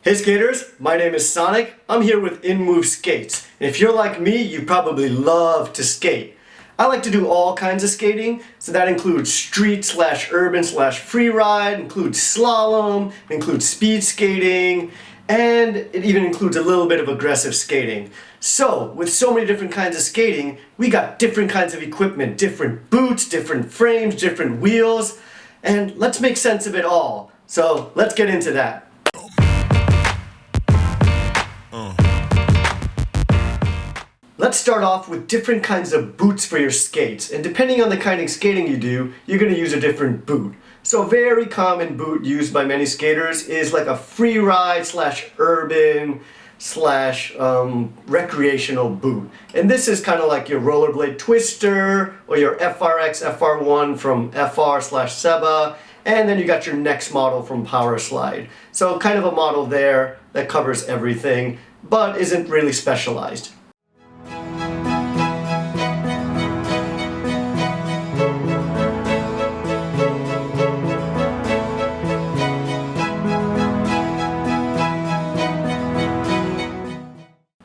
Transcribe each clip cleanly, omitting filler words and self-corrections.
Hey skaters, my name is Sonic. I'm here with InMove Skates. And if you're like me, you probably love to skate. I like to do all kinds of skating, so that includes street / urban / freeride, includes slalom, includes speed skating, and it even includes a little bit of aggressive skating. So, with so many different kinds of skating, we got different kinds of equipment, different boots, different frames, different wheels, and let's make sense of it all. So, let's get into that. Let's start off with different kinds of boots for your skates, and depending on the kind of skating you do, you're going to use a different boot. So a very common boot used by many skaters is like a freeride / urban / recreational boot. And this is kind of like your rollerblade twister or your FRX FR1 from FR/Seba, and then you got your next model from Power Slide. So kind of a model there that covers everything, but isn't really specialized.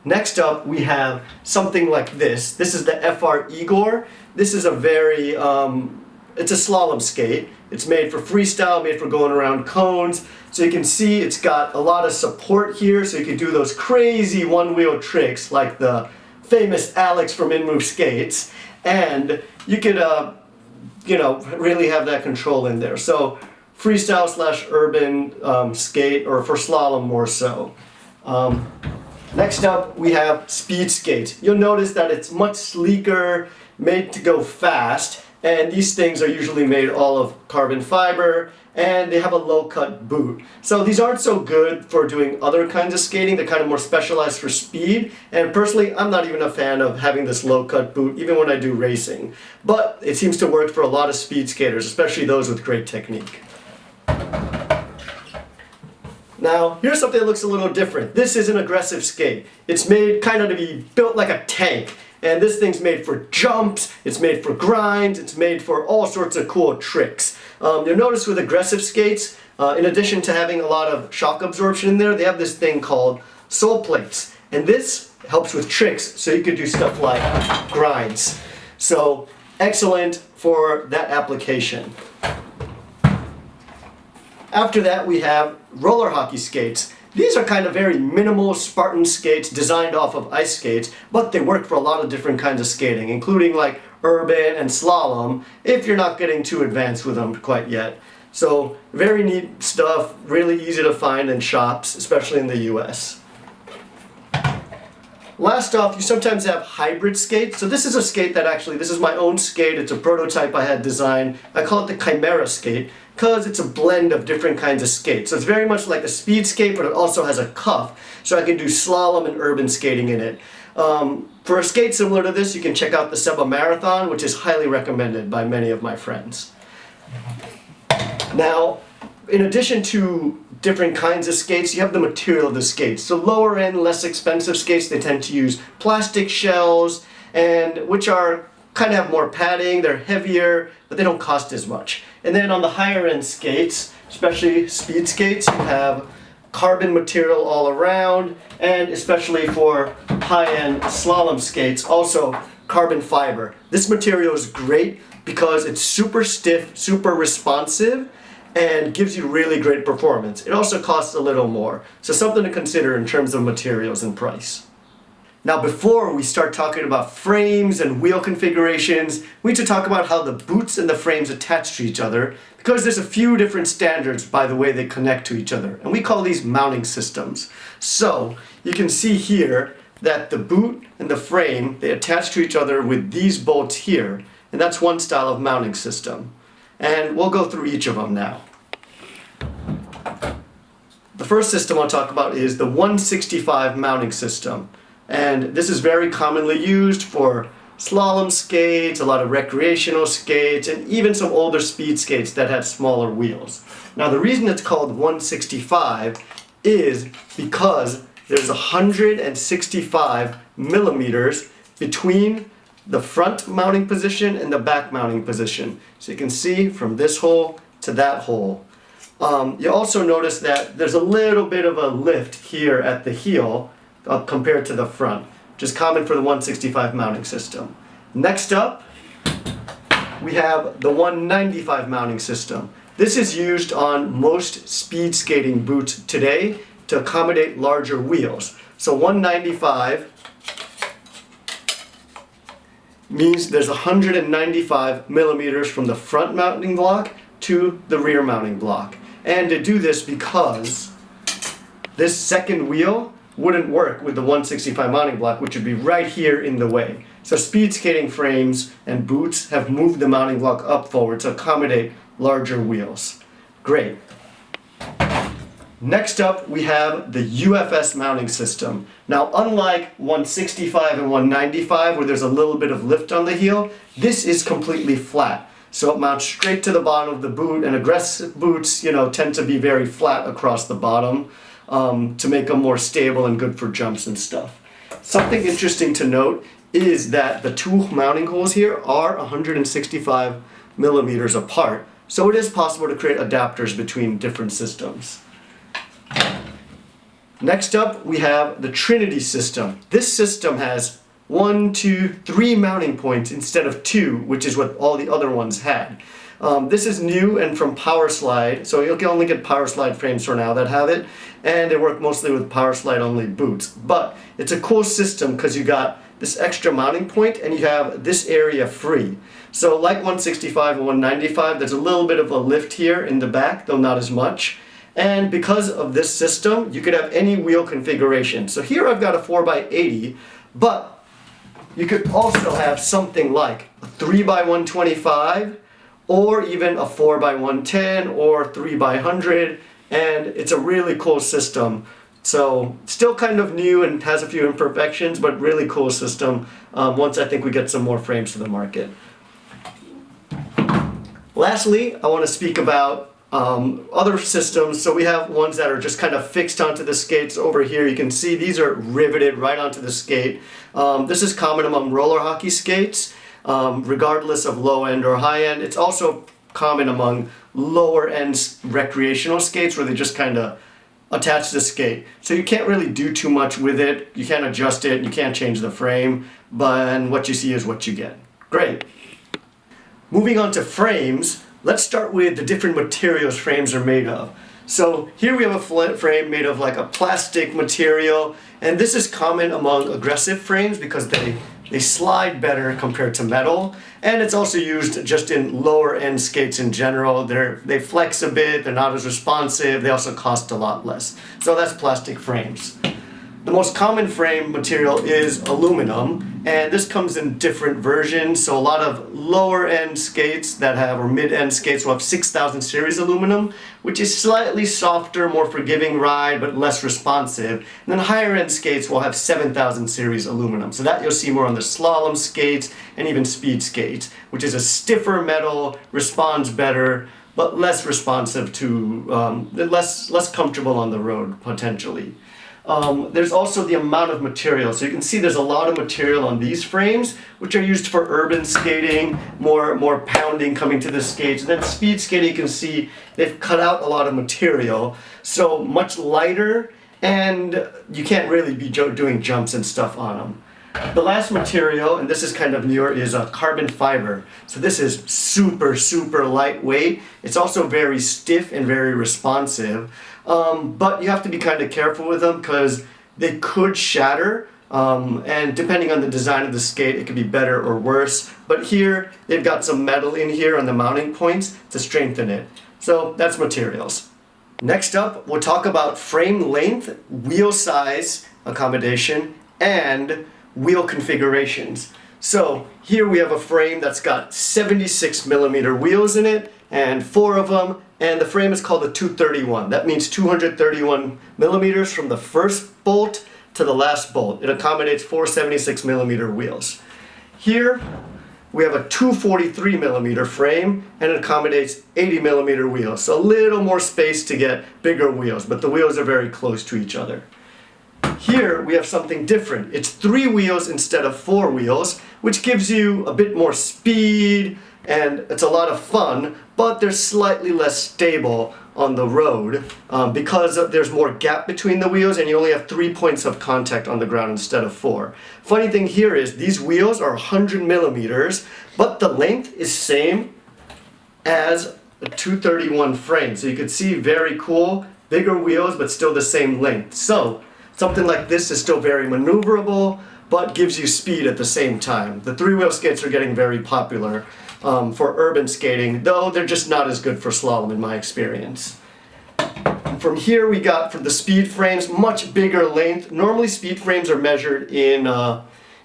Next up, we have something like this. This is the FR Igor. This is a very, it's a slalom skate. It's made for freestyle, made for going around cones. So you can see it's got a lot of support here, so you can do those crazy one-wheel tricks like the famous Alex from InMove Skates. And you could, really have that control in there. So freestyle / urban skate, or for slalom more so. Next up, we have speed skates. You'll notice that it's much sleeker, made to go fast, and these things are usually made all of carbon fiber, and they have a low-cut boot. So these aren't so good for doing other kinds of skating. They're kind of more specialized for speed, and personally, I'm not even a fan of having this low-cut boot, even when I do racing. But it seems to work for a lot of speed skaters, especially those with great technique. Now, here's something that looks a little different. This is an aggressive skate. It's made kind of to be built like a tank. And this thing's made for jumps, it's made for grinds, it's made for all sorts of cool tricks. You'll notice with aggressive skates, in addition to having a lot of shock absorption in there, they have this thing called sole plates. And this helps with tricks, so you could do stuff like grinds. So, excellent for that application. After that, we have roller hockey skates. These are kind of very minimal Spartan skates designed off of ice skates, but they work for a lot of different kinds of skating, including like urban and slalom, if you're not getting too advanced with them quite yet. So very neat stuff, really easy to find in shops, especially in the US. Last off, you sometimes have hybrid skates. So this is a skate that actually, this is my own skate. It's a prototype I had designed. I call it the Chimera skate because it's a blend of different kinds of skates. So it's very much like a speed skate, but it also has a cuff. So I can do slalom and urban skating in it. For a skate similar to this, you can check out the Seba Marathon, which is highly recommended by many of my friends. Now, in addition to different kinds of skates, you have the material of the skates. So lower end, less expensive skates, they tend to use plastic shells, and which are kind of have more padding, they're heavier, but they don't cost as much. And then on the higher end skates, especially speed skates, you have carbon material all around, and especially for high-end slalom skates, also carbon fiber. This material is great because it's super stiff, super responsive, and gives you really great performance. It also costs a little more, so something to consider in terms of materials and price. Now before we start talking about frames and wheel configurations, we need to talk about how the boots and the frames attach to each other, because there's a few different standards by the way they connect to each other, and we call these mounting systems. So you can see here that the boot and the frame, they attach to each other with these bolts here, and that's one style of mounting system. And we'll go through each of them now. The first system I'll talk about is the 165 mounting system. And this is very commonly used for slalom skates, a lot of recreational skates, and even some older speed skates that had smaller wheels. Now the reason it's called 165 is because there's 165 millimeters between the front mounting position and the back mounting position. So you can see from this hole to that hole. You also notice that there's a little bit of a lift here at the heel compared to the front, which is common for the 165 mounting system. Next up, we have the 195 mounting system. This is used on most speed skating boots today to accommodate larger wheels. So 195 means there's 195 millimeters from the front mounting block to the rear mounting block. And to do this, because this second wheel wouldn't work with the 165 mounting block, which would be right here in the way. So speed skating frames and boots have moved the mounting block up forward to accommodate larger wheels. Great. Next up, we have the UFS mounting system. Now, unlike 165 and 195, where there's a little bit of lift on the heel, this is completely flat. So it mounts straight to the bottom of the boot, and aggressive boots, tend to be very flat across the bottom to make them more stable and good for jumps and stuff. Something interesting to note is that the two mounting holes here are 165 millimeters apart. So it is possible to create adapters between different systems. Next up, we have the Trinity system. This system has 1, 2, 3 mounting points instead of 2, which is what all the other ones had. This is new and from Powerslide, so you can only get Powerslide frames for now that have it, and they work mostly with Powerslide only boots. But it's a cool system because you got this extra mounting point and you have this area free. So like 165 and 195, there's a little bit of a lift here in the back, though not as much. And because of this system, you could have any wheel configuration. So here I've got a 4x80, but you could also have something like a 3x125, or even a 4x110, or 3x100, and it's a really cool system. So still kind of new and has a few imperfections, but really cool system once I think we get some more frames to the market. Lastly, I want to speak about other systems. So we have ones that are just kind of fixed onto the skates. Over here you can see these are riveted right onto the skate. This is common among roller hockey skates, regardless of low end or high end. It's also common among lower end recreational skates where they just kind of attach the skate. So you can't really do too much with it. You can't adjust it, you can't change the frame, but what you see is what you get. Great. Moving on to frames, let's start with the different materials frames are made of. So here we have a frame made of like a plastic material, and this is common among aggressive frames because they slide better compared to metal, and it's also used just in lower end skates in general. They flex a bit, they're not as responsive, they also cost a lot less. So that's plastic frames. The most common frame material is aluminum, and this comes in different versions. So a lot of lower end skates that have, or mid end skates will have 6000 series aluminum, which is slightly softer, more forgiving ride, but less responsive. And then higher end skates will have 7000 series aluminum. So that you'll see more on the slalom skates and even speed skates, which is a stiffer metal, responds better, but less responsive to, less comfortable on the road potentially. There's also the amount of material. So you can see there's a lot of material on these frames, which are used for urban skating, more pounding coming to the skates. And then speed skating, you can see they've cut out a lot of material, so much lighter, and you can't really be doing jumps and stuff on them. The last material, and this is kind of newer, is a carbon fiber. So this is super, super lightweight. It's also very stiff and very responsive. But you have to be kind of careful with them because they could shatter, and depending on the design of the skate, it could be better or worse. But here, they've got some metal in here on the mounting points to strengthen it. So that's materials. Next up, we'll talk about frame length, wheel size accommodation, and wheel configurations. So here we have a frame that's got 76 millimeter wheels in it, and 4 of them, and the frame is called a 231. That means 231 millimeters from the first bolt to the last bolt. It accommodates 4 76 millimeter wheels. Here we have a 243 millimeter frame, and it accommodates 80 millimeter wheels. So a little more space to get bigger wheels, but the wheels are very close to each other. Here we have something different. It's 3 wheels instead of 4 wheels, which gives you a bit more speed, and it's a lot of fun, but they're slightly less stable on the road because there's more gap between the wheels and you only have 3 points of contact on the ground instead of 4. Funny thing here is these wheels are 100 millimeters, but the length is same as a 231 frame. So you can see, very cool, bigger wheels but still the same length. So something like this is still very maneuverable but gives you speed at the same time. The 3-wheel skates are getting very popular for urban skating, though they're just not as good for slalom in my experience. From here we got, for the speed frames, much bigger length. Normally speed frames are measured in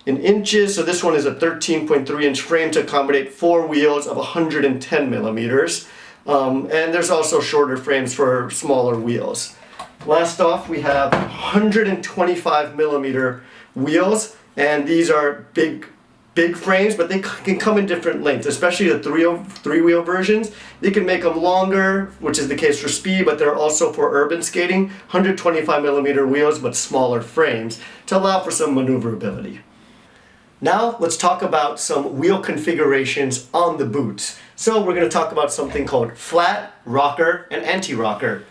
inches, so this one is a 13.3 inch frame to accommodate 4 wheels of 110 millimeters. And there's also shorter frames for smaller wheels. Last off, we have 125 millimeter wheels, and these are big frames, but they can come in different lengths, especially the 3-wheel versions. They can make them longer, which is the case for speed, but they're also for urban skating, 125 millimeter wheels, but smaller frames to allow for some maneuverability. Now let's talk about some wheel configurations on the boots. So we're going to talk about something called flat, rocker, and anti-rocker.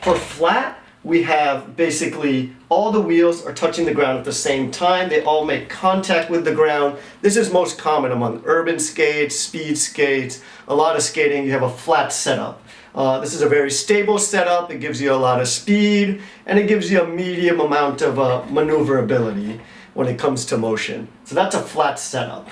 For flat, we have basically all the wheels are touching the ground at the same time. They all make contact with the ground. This is most common among urban skates, speed skates, a lot of skating. You have a flat setup. This is a very stable setup. It gives you a lot of speed and it gives you a medium amount of maneuverability when it comes to motion. So that's a flat setup.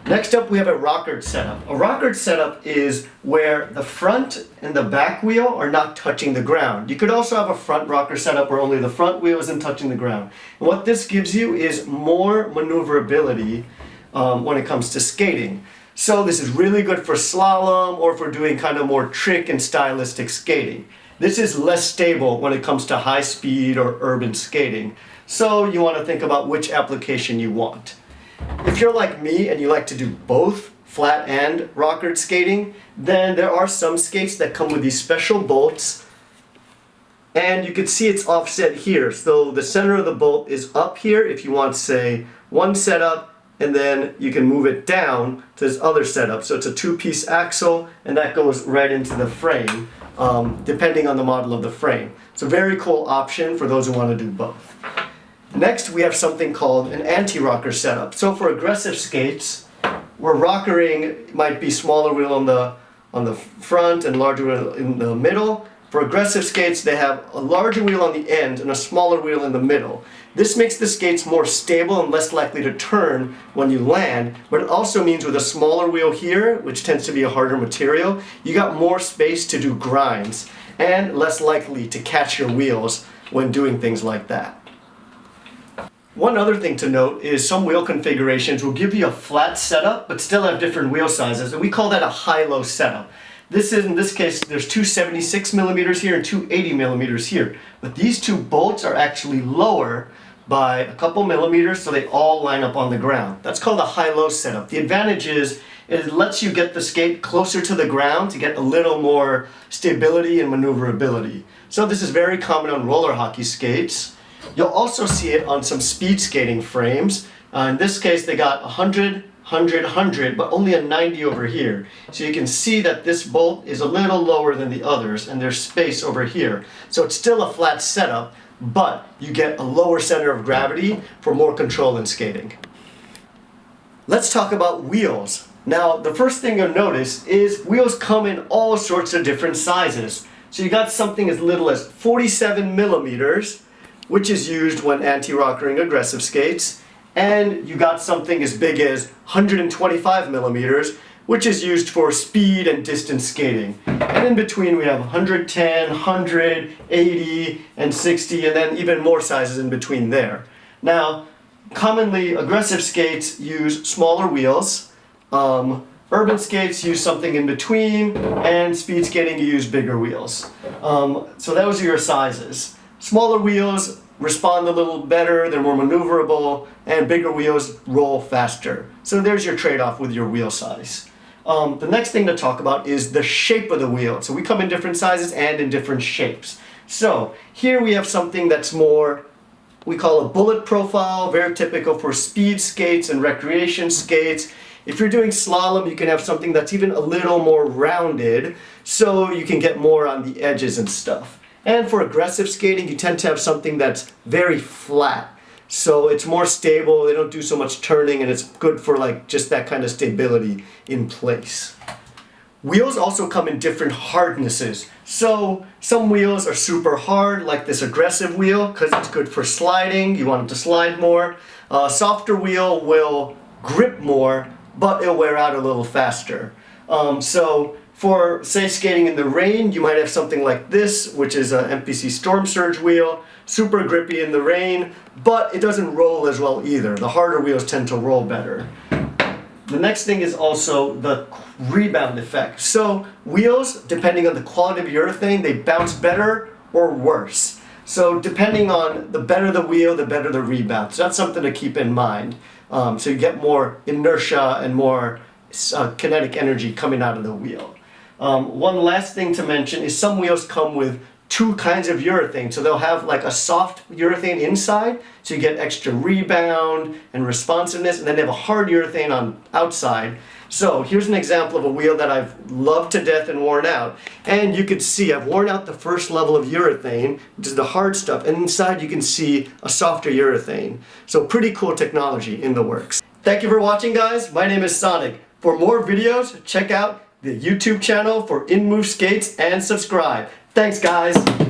Next up, we have a rockered setup. A rockered setup is where the front and the back wheel are not touching the ground. You could also have a front rocker setup where only the front wheel isn't touching the ground. And what this gives you is more maneuverability when it comes to skating. So this is really good for slalom or for doing kind of more trick and stylistic skating. This is less stable when it comes to high speed or urban skating. So you want to think about which application you want. If you're like me and you like to do both flat and rockered skating, then there are some skates that come with these special bolts, and you can see it's offset here. So the center of the bolt is up here if you want, say, one setup, and then you can move it down to this other setup. So it's a 2-piece axle, and that goes right into the frame, depending on the model of the frame. It's a very cool option for those who want to do both. Next, we have something called an anti-rocker setup. So for aggressive skates, where rockering might be smaller wheel on the front and larger wheel in the middle, for aggressive skates, they have a larger wheel on the end and a smaller wheel in the middle. This makes the skates more stable and less likely to turn when you land, but it also means with a smaller wheel here, which tends to be a harder material, you got more space to do grinds and less likely to catch your wheels when doing things like that. One other thing to note is some wheel configurations will give you a flat setup but still have different wheel sizes, and we call that a high-low setup. In this case, there's two 76 millimeters here and two 80 millimeters here, but these two bolts are actually lower by a couple millimeters, so they all line up on the ground. That's called a high-low setup. The advantage is it lets you get the skate closer to the ground to get a little more stability and maneuverability. So this is very common on roller hockey skates. You'll also see it on some speed skating frames. In this case, they got 100, 100, 100, but only a 90 over here. So you can see that this bolt is a little lower than the others, and there's space over here. So it's still a flat setup, but you get a lower center of gravity for more control in skating. Let's talk about wheels. Now, the first thing you'll notice is wheels come in all sorts of different sizes. So you got something as little as 47 millimeters, which is used when anti-rockering aggressive skates, and you got something as big as 125 millimeters, which is used for speed and distance skating. And in between we have 110, 100, 80, and 60, and then even more sizes in between there. Now, commonly aggressive skates use smaller wheels, urban skates use something in between, and speed skating you use bigger wheels. So those are your sizes. Smaller wheels respond a little better, they're more maneuverable, and bigger wheels roll faster. So there's your trade-off with your wheel size. The next thing to talk about is the shape of the wheel. So we come in different sizes and in different shapes. So here we have something that's more, we call a bullet profile, very typical for speed skates and recreation skates. If you're doing slalom, you can have something that's even a little more rounded so you can get more on the edges and stuff. And for aggressive skating, you tend to have something that's very flat. So it's more stable, they don't do so much turning, and it's good for like just that kind of stability in place. Wheels also come in different hardnesses. So some wheels are super hard, like this aggressive wheel, because it's good for sliding, you want it to slide more. Softer wheel will grip more, but it'll wear out a little faster. So for, say, skating in the rain, you might have something like this, which is an MPC Storm Surge wheel. Super grippy in the rain, but it doesn't roll as well either. The harder wheels tend to roll better. The next thing is also the rebound effect. So wheels, depending on the quality of urethane, they bounce better or worse. So depending on the better the wheel, the better the rebound. So that's something to keep in mind. So you get more inertia and more kinetic energy coming out of the wheel. One last thing to mention is some wheels come with two kinds of urethane. So they'll have like a soft urethane inside, so you get extra rebound and responsiveness, and then they have a hard urethane on outside. So here's an example of a wheel that I've loved to death and worn out. And you could see I've worn out the first level of urethane, which is the hard stuff, and inside you can see a softer urethane. So pretty cool technology in the works. Thank you for watching, guys. My name is Sonic. For more videos, check out the YouTube channel for In Move Skates and subscribe. Thanks, guys.